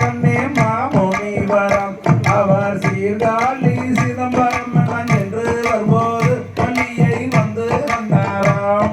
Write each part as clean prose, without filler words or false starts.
கண்ணே மாமுனிவரம் அவர் சீர்காழி சிதம்பரம் என்று வரும்போது பள்ளியை வந்து வந்தாராம்.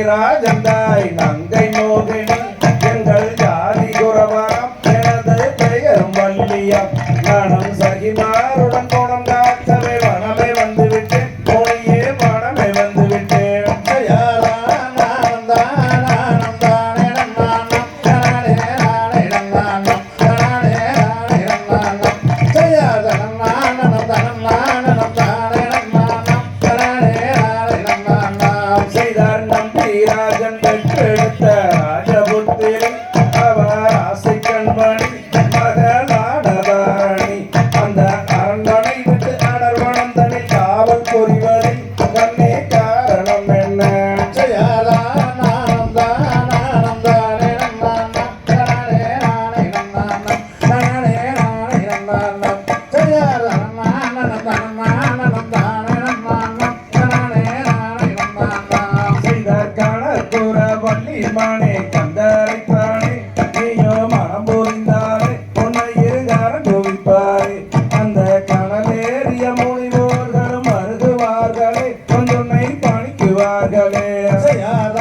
ராஜந்தாய் நங்கை மோகினி எங்கள் ஜாதி குரவரம் எனது பெயரும் வள்ளியம் நானும் சகிமாருடன் குணம் காக்கவே வனமே வந்துவிட்டேன் மொழியே வனமே வந்துவிட்டேன். ராஜன் பெற்றெடுத்த ராஜபுத்திரி அவர் ஆசை கண்மணி மகளாடதாரணி அந்த அரண்மனை விட்டு அடர்வனம் தனி காவல் புரிவதில் கண்ணே காரணம் என்ன? மணி கந்தரை தானே நீயோ மனம் புரிந்தாரே உன்னை இருகாரம் குவிப்பாரே அந்த கணலேறிய முனிவோர்களும் அருகுவார்களே கொஞ்சொன்னை பணிக்குவார்களே. செய்யார்